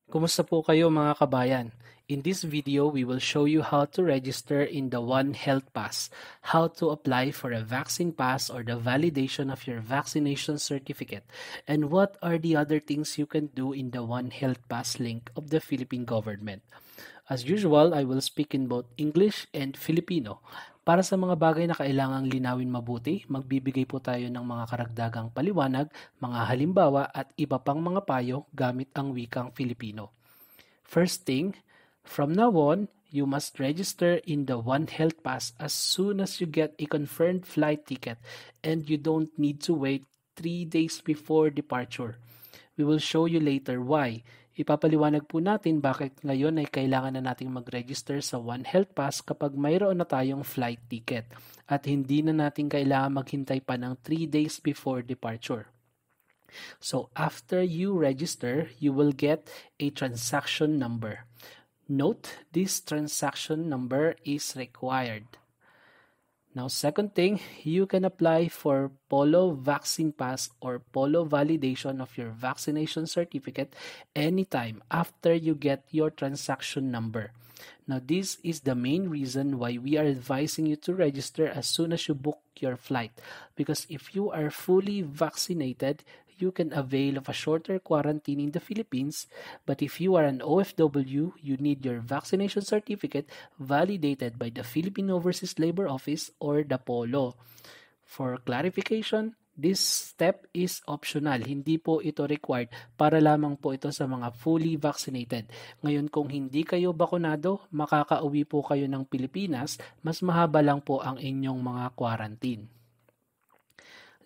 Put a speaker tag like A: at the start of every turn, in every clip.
A: Kumusta po kayo mga kabayan? In this video, we will show you how to register in the One Health Pass, how to apply for a vaccine pass or the validation of your vaccination certificate, and what are the other things you can do in the One Health Pass link of the Philippine government. As usual, I will speak in both English and Filipino. Para sa mga bagay na kailangang linawin mabuti, magbibigay po tayo ng mga karagdagang paliwanag, mga halimbawa at iba pang mga payo gamit ang wikang Filipino. First thing, from now on, you must register in the One Health Pass as soon as you get a confirmed flight ticket and you don't need to wait 3 days before departure. We will show you later why. Ipapaliwanag po natin bakit ngayon ay kailangan na nating mag-register sa One Health Pass kapag mayroon na tayong flight ticket at hindi na natin kailangan maghintay pa ng 3 days before departure. So after you register, you will get a transaction number. Note, this transaction number is required. Now, second thing, you can apply for Polo Vaccine Pass or Polo validation of your vaccination certificate anytime after you get your transaction number. Now, this is the main reason why we are advising you to register as soon as you book your flight. Because if you are fully vaccinated, you can avail of a shorter quarantine in the Philippines, but if you are an OFW, you need your vaccination certificate validated by the Philippine Overseas Labor Office or the Polo. For clarification, this step is optional. Hindi po ito required, para lamang po ito sa mga fully vaccinated. Ngayon, kung hindi kayo bakunado, makakauwi po kayo ng Pilipinas, mas mahaba lang po ang inyong mga quarantine.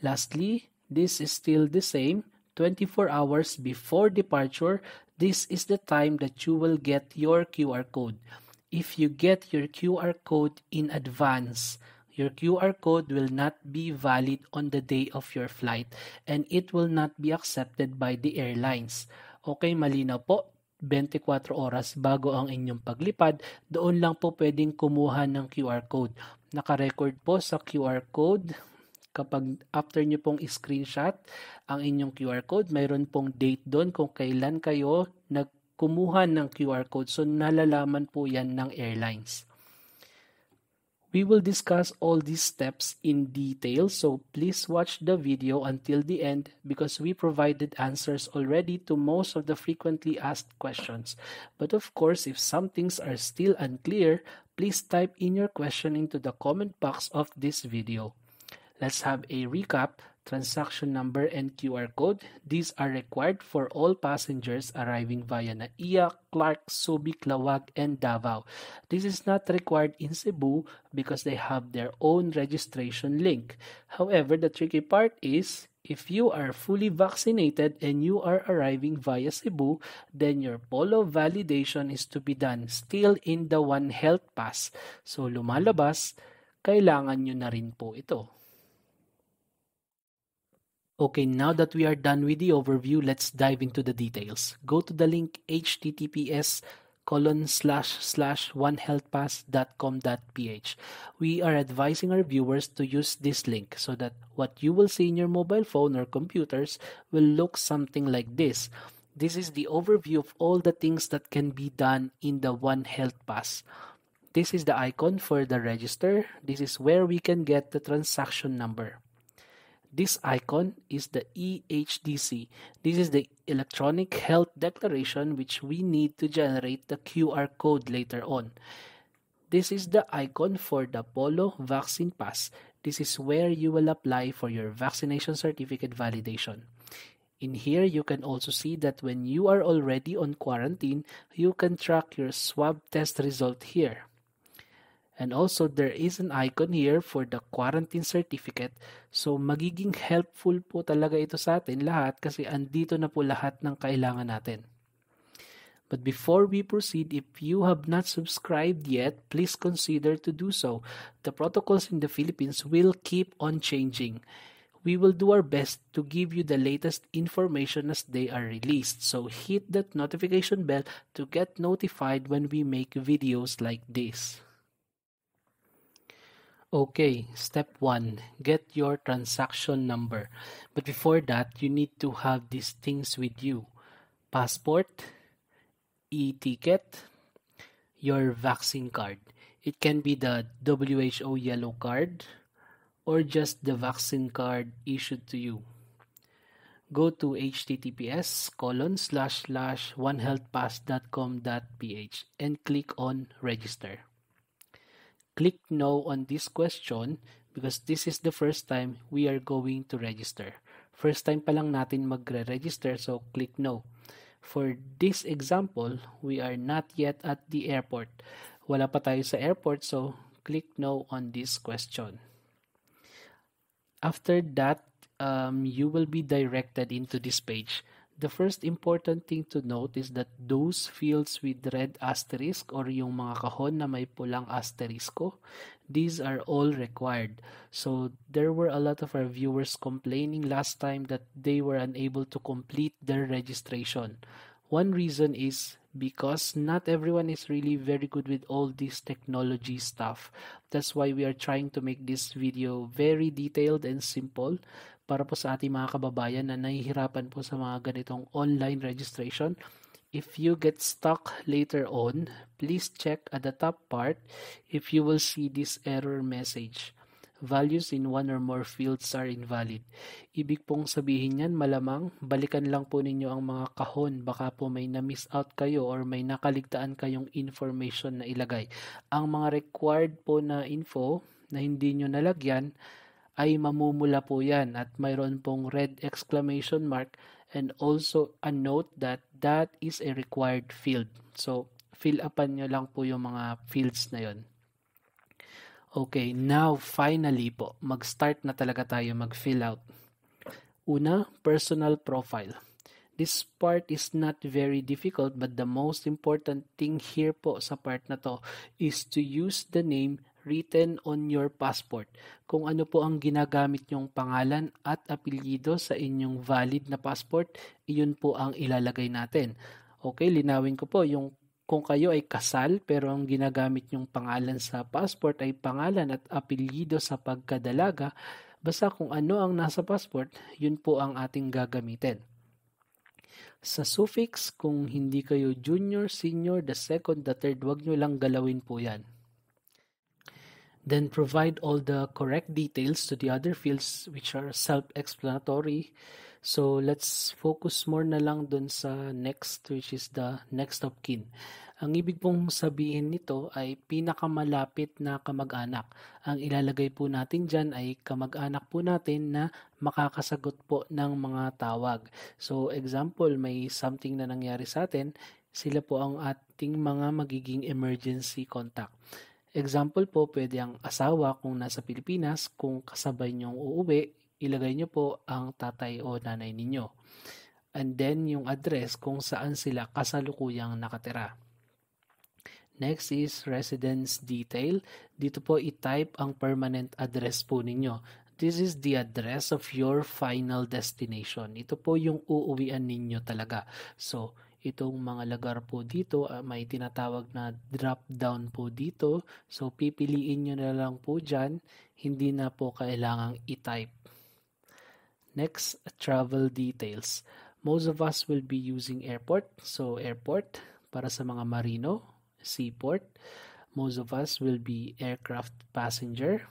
A: Lastly, this is still the same. 24 hours before departure, this is the time that you will get your QR code. If you get your QR code in advance, your QR code will not be valid on the day of your flight and it will not be accepted by the airlines. Okay, malinaw po. 24 oras bago ang inyong paglipad, doon lang po pwedeng kumuha ng QR code. Naka-record po sa QR code. Kapag after nyo pong screenshot ang inyong QR code, mayroon pong date doon kung kailan kayo nagkumuha ng QR code. So, nalalaman po yan ng airlines. We will discuss all these steps in detail. So, please watch the video until the end because we provided answers already to most of the frequently asked questions. But of course, if some things are still unclear, please type in your question into the comment box of this video. Let's have a recap. Transaction number and QR code. These are required for all passengers arriving via NAIA, Clark, SUBIC, LAOAG, and DAVAO. This is not required in Cebu because they have their own registration link. However, the tricky part is if you are fully vaccinated and you are arriving via Cebu, then your Polo validation is to be done still in the One Health Pass. So lumalabas, kailangan nyo na rin po ito. Okay, now that we are done with the overview, let's dive into the details. Go to the link https://onehealthpass.com.ph. We are advising our viewers to use this link so that what you will see in your mobile phone or computers will look something like this. This is the overview of all the things that can be done in the One Health Pass. This is the icon for the register. This is where we can get the transaction number. This icon is the EHDC. This is the Electronic Health Declaration which we need to generate the QR code later on. This is the icon for the Polo Vaccine Pass. This is where you will apply for your vaccination certificate validation. In here, you can also see that when you are already on quarantine, you can track your swab test result here. And also, there is an icon here for the quarantine certificate. So, magiging helpful po talaga ito sa atin lahat kasi andito na po lahat ng kailangan natin. But before we proceed, if you have not subscribed yet, please consider to do so. The protocols in the Philippines will keep on changing. We will do our best to give you the latest information as they are released. So, hit that notification bell to get notified when we make videos like this. Okay, step 1, get your transaction number. But before that, you need to have these things with you. Passport, e-ticket, your vaccine card. It can be the WHO yellow card or just the vaccine card issued to you. Go to https://onehealthpass.com.ph and click on register. Click no on this question because this is the first time we are going to register. First time pa lang natin magre-register, so click no. For this example, we are not yet at the airport. Wala pa tayo sa airport, so click no on this question. After that, you will be directed into this page. The first important thing to note is that those fields with red asterisk or yung mga kahon na may pulang asterisko, these are all required. So there were a lot of our viewers complaining last time that they were unable to complete their registration. One reason is because not everyone is really very good with all this technology stuff. That's why we are trying to make this video very detailed and simple para po sa ating mga kababayan na nahihirapan po sa mga ganitong online registration. If you get stuck later on, please check at the top part if you will see this error message. Values in one or more fields are invalid. Ibig pong sabihin yan, malamang balikan lang po ninyo ang mga kahon. Baka po may na-miss out kayo or may nakaligtaan kayong information na ilagay. Ang mga required po na info na hindi nyo nalagyan ay mamumula po yan at mayroon pong red exclamation mark and also a note that that is a required field. So, fill upan nyo lang po yung mga fields na yon. Okay, now finally po, mag-start na talaga tayo mag-fill out. Una, personal profile. This part is not very difficult but the most important thing here po sa part na to is to use the name written on your passport. Kung ano po ang ginagamit nyong pangalan at apelyido sa inyong valid na passport, iyon po ang ilalagay natin. Okay, linawin ko po yung kung kayo ay kasal pero ang ginagamit nyong pangalan sa passport ay pangalan at apelyido sa pagkadalaga, basta kung ano ang nasa passport, yun po ang ating gagamitin. Sa suffix, kung hindi kayo junior, senior, the second, the third, wag nyo lang galawin po yan. Then provide all the correct details to the other fields which are self-explanatory. So let's focus more na lang dun sa next, which is the next of kin. Ang ibig pong sabihin nito ay pinakamalapit na kamag-anak. Ang ilalagay po natin dyan ay kamag-anak po natin na makakasagot po ng mga tawag. So example, may something na nangyari sa atin, sila po ang ating mga magiging emergency contact. Example po, pwede ang asawa kung nasa Pilipinas, kung kasabay niyong uuwi, ilagay niyo po ang tatay o nanay ninyo. And then yung address kung saan sila kasalukuyang nakatira. Next is residence detail. Dito po i-type ang permanent address po ninyo. This is the address of your final destination. Ito po yung uuwian ninyo talaga. So, itong mga lugar po dito, may tinatawag na drop down po dito. So, pipiliin nyo na lang po dyan. Hindi na po kailangang i-type. Next, travel details. Most of us will be using airport. So, airport para sa mga marino, seaport. Most of us will be aircraft passenger.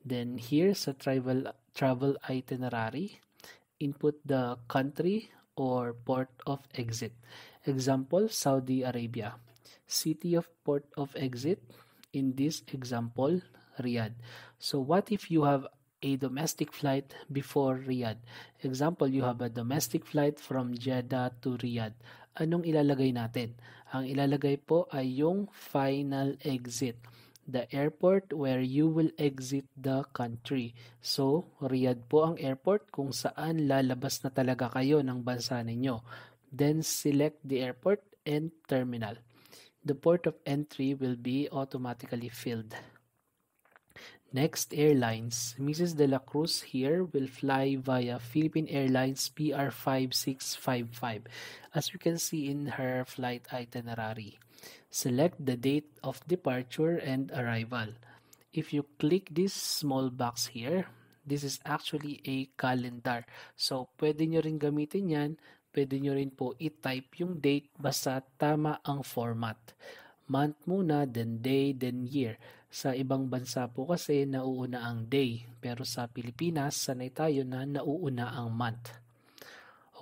A: Then here sa travel itinerary, input the country or port of exit. Example, Saudi Arabia. City of port of exit, in this example, Riyadh. So what if you have a domestic flight before Riyadh? Example, you have a domestic flight from Jeddah to Riyadh. Anong ilalagay natin? Ang ilalagay po ay yung final exit. The airport where you will exit the country. So, Riyadh po ang airport kung saan lalabas na talaga kayo ng bansa ninyo. Then, select the airport and terminal. The port of entry will be automatically filled. Next, airlines. Mrs. De La Cruz here will fly via Philippine Airlines PR5655, as you can see in her flight itinerary. Select the date of departure and arrival. If you click this small box here, this is actually a calendar. So, pwede nyo rin gamitin yan, pwede nyo rin po i-type yung date basta tama ang format. Month muna, then day, then year. Sa ibang bansa po kasi nauuna ang day, pero sa Pilipinas, sanay tayo na nauuna ang month.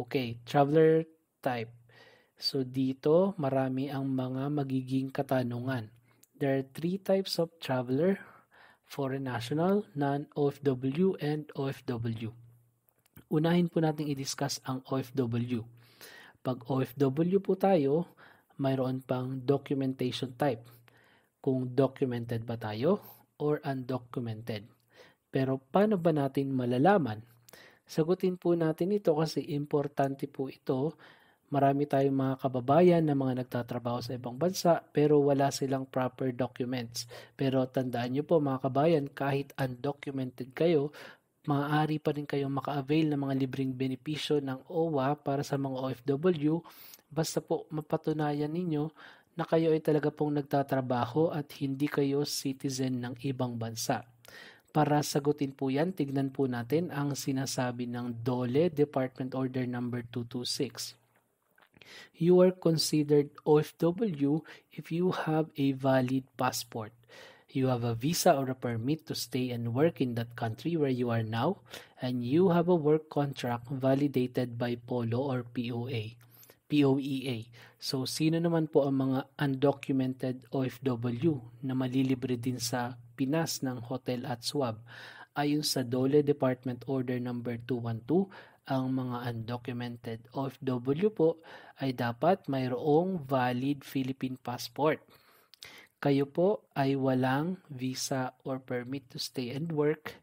A: Okay, traveler type. So dito, marami ang mga magiging katanungan. There are 3 types of traveler: foreign national, non-OFW, and OFW. Unahin po natin i-discuss ang OFW. Pag OFW po tayo, mayroon pang documentation type. Kung documented ba tayo or undocumented. Pero paano ba natin malalaman? Sagutin po natin ito kasi importante po ito. Marami tayong mga kababayan na mga nagtatrabaho sa ibang bansa pero wala silang proper documents. Pero tandaan nyo po mga kabayan, kahit undocumented kayo, maaari pa rin kayong maka-avail ng mga libreng benepisyo ng OWA para sa mga OFW basta po mapatunayan ninyo na kayo ay talaga pong nagtatrabaho at hindi kayo citizen ng ibang bansa. Para sagutin po yan, tignan po natin ang sinasabi ng DOLE Department Order Number 226. You are considered OFW if you have a valid passport. You have a visa or a permit to stay and work in that country where you are now, and you have a work contract validated by Polo or POEA. So, sino naman po ang mga undocumented OFW na malilibre din sa Pinas ng hotel at swab? Ayon sa DOLE Department Order Number 212, ang mga undocumented OFW po ay dapat mayroong valid Philippine passport. Kayo po ay walang visa or permit to stay and work.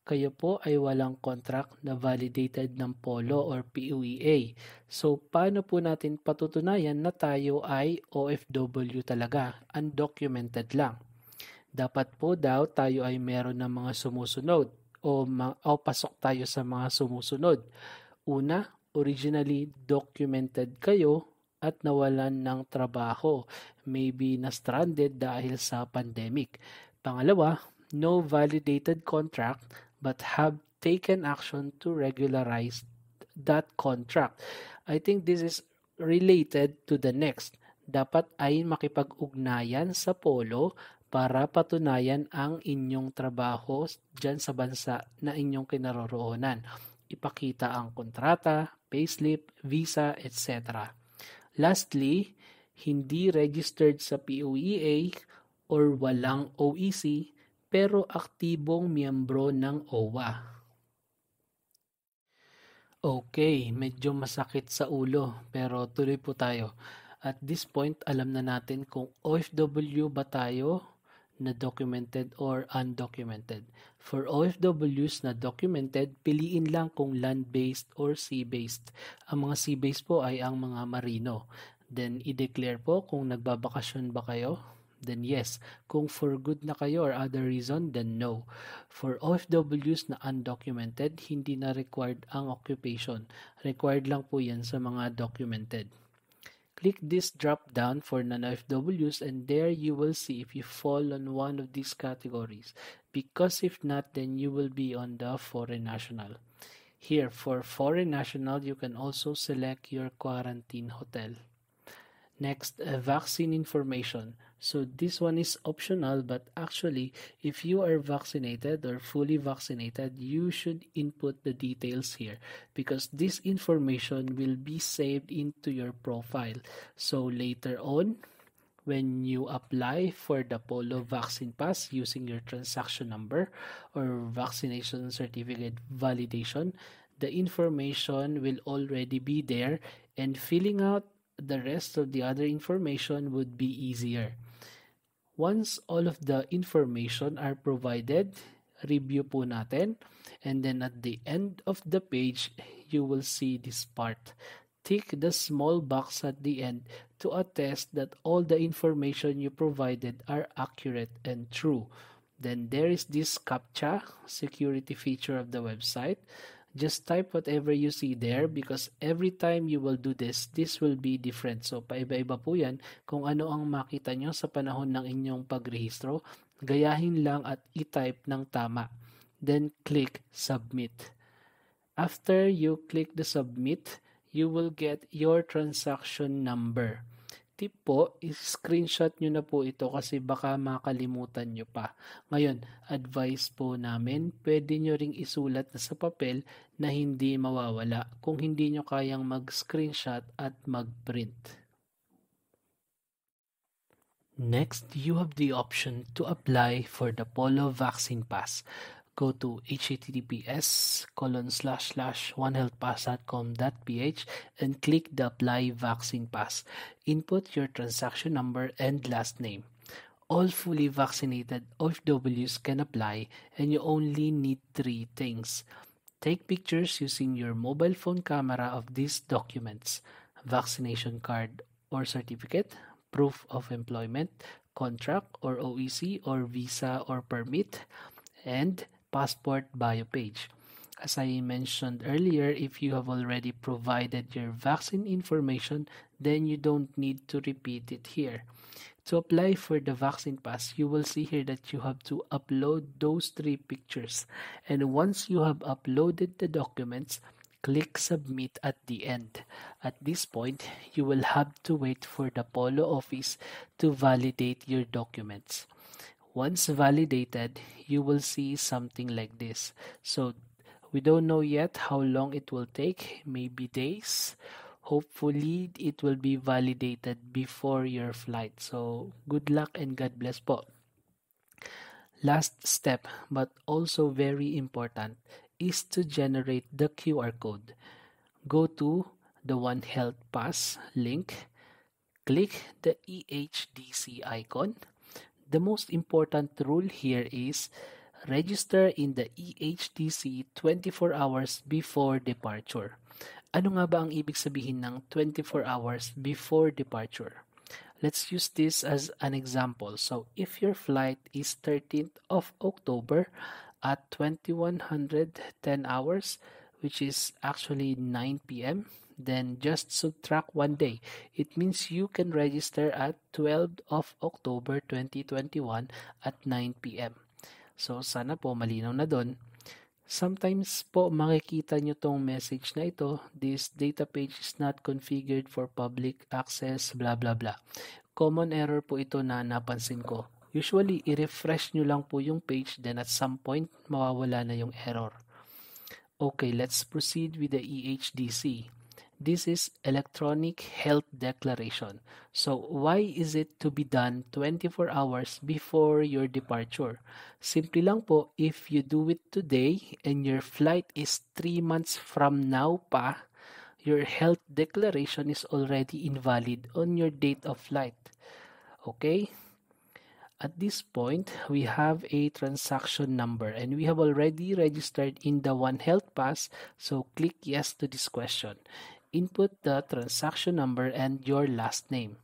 A: Kayo po ay walang contract na validated ng Polo or POEA. So, paano po natin patutunayan na tayo ay OFW talaga, undocumented lang? Dapat po daw tayo ay meron ng mga sumusunod o pasok tayo sa mga sumusunod. Una, originally documented kayo at nawalan ng trabaho, maybe na-stranded dahil sa pandemic. Pangalawa, no validated contract but have taken action to regularize that contract. I think this is related to the next. Dapat ay makipag-ugnayan sa Polo para patunayan ang inyong trabaho dyan sa bansa na inyong kinaroroonan. Ipakita ang kontrata, payslip, visa, etc. Lastly, hindi registered sa POEA or walang OEC pero aktibong miyembro ng OWA. Okay, medyo masakit sa ulo pero tuloy po tayo. At this point, alam na natin kung OFW ba tayo na documented or undocumented. For OFWs na documented, piliin lang kung land-based or sea-based. Ang mga sea-based po ay ang mga marino. Then, i-declare po kung nagbabakasyon ba kayo. Then yes. Kung for good na kayo or other reason, then no. For OFWs na undocumented, hindi na required ang occupation. Required lang po yan sa mga documented. Click this drop down for non-OFWs and there you will see if you fall on one of these categories. Because if not, then you will be on the foreign national. Here, for foreign national, you can also select your quarantine hotel. Next, vaccine information. So this one is optional, but actually, if you are vaccinated or fully vaccinated, you should input the details here because this information will be saved into your profile. So later on, when you apply for the Polo Vaccine Pass using your transaction number or vaccination certificate validation, the information will already be there and filling out the rest of the other information would be easier. Once all of the information are provided, review po natin, and then at the end of the page, you will see this part. Tick the small box at the end to attest that all the information you provided are accurate and true. Then there is this CAPTCHA, security feature of the website. Just type whatever you see there because every time you will do this will be different. So, paiba-iba po yan. Kung ano ang makita nyo sa panahon ng inyong pagrehistro, gayahin lang at i-type ng tama. Then, click Submit. After you click the Submit, you will get your transaction number. Tip po, screenshot nyo na po ito kasi baka makalimutan nyo pa. Ngayon, advice po namin, pwede nyo ring isulat na sa papel na hindi mawawala kung hindi nyo kayang mag-screenshot at mag-print. Next, you have the option to apply for the Polo Vaccine Pass. Go to https://onehealthpass.com.ph and click the Apply Vaccine Pass. Input your transaction number and last name. All fully vaccinated OFWs can apply, and you only need 3 things. Take pictures using your mobile phone camera of these documents: vaccination card or certificate, proof of employment, contract or OEC or visa or permit, and passport bio page. As I mentioned earlier, if you have already provided your vaccine information, then you don't need to repeat it here. To apply for the vaccine pass, you will see here that you have to upload those 3 pictures. And once you have uploaded the documents, click submit at the end. At this point, you will have to wait for the Polo office to validate your documents. Once validated, you will see something like this. So we don't know yet how long it will take, maybe days. Hopefully, it will be validated before your flight. So good luck and God bless po. Last step, but also very important, is to generate the QR code. Go to the One Health Pass link, click the EHDC icon. The most important rule here is register in the EHDC 24 hours before departure. Ano nga ba ang ibig sabihin ng 24 hours before departure? Let's use this as an example. So, if your flight is 13th of October at 2110 hours, which is actually 9 p.m., then just subtract 1 day. It means you can register at 12th of October 2021 at 9 p.m. So, sana po malinaw na doon. Sometimes po makikita nyo tong message na ito, this data page is not configured for public access, blah blah blah. Common error po ito na napansin ko. Usually, i-refresh nyo lang po yung page, then at some point, mawawala na yung error. Okay, let's proceed with the EHDC. This is Electronic Health Declaration. So, why is it to be done 24 hours before your departure? Simple lang po, if you do it today and your flight is 3 months from now pa, your health declaration is already invalid on your date of flight. Okay? At this point, we have a transaction number and we have already registered in the One Health Pass, so click yes to this question. Input the transaction number and your last name.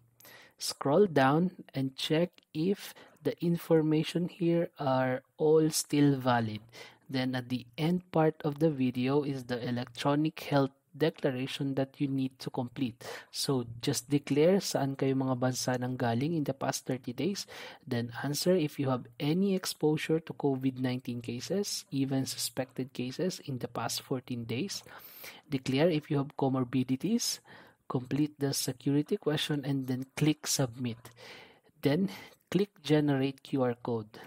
A: Scroll down and check if the information here are all still valid. Then at the end part of the video is the electronic health declaration that you need to complete. So just declare saan kayo mga bansa nang galing in the past 30 days. Then answer if you have any exposure to COVID-19 cases, even suspected cases in the past 14 days. Declare if you have comorbidities. Complete the security question and then click submit. Then click generate QR code.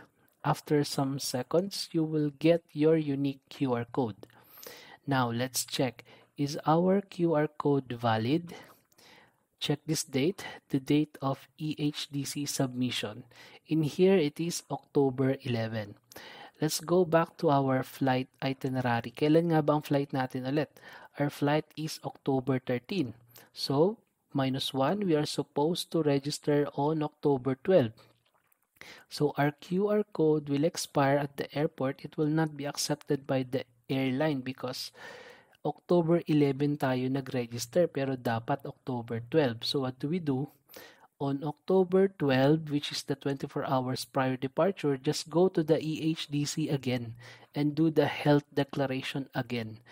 A: After some seconds, you will get your unique QR code. Now let's check. Is our QR code valid? Check this date, the date of EHDC submission. In here, it is October 11. Let's go back to our flight itinerary. Kailan nga ba ang flight natin ulit? Our flight is October 13. So, -1, we are supposed to register on October 12. So, our QR code will expire at the airport. It will not be accepted by the airline because October 11 tayo nag-register pero dapat October 12. So, what do? On October 12, which is the 24 hours prior departure, just go to the EHDC again and do the health declaration again.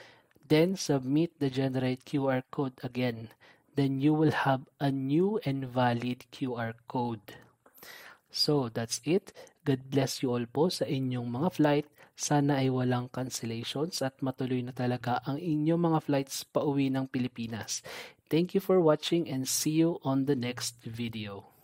A: Then submit the generate QR code again. Then you will have a new and valid QR code. So that's it. God bless you all po sa inyong mga flight. Sana ay walang cancellations at matuloy na talaga ang inyong mga flights pauwi ng Pilipinas. Thank you for watching and see you on the next video.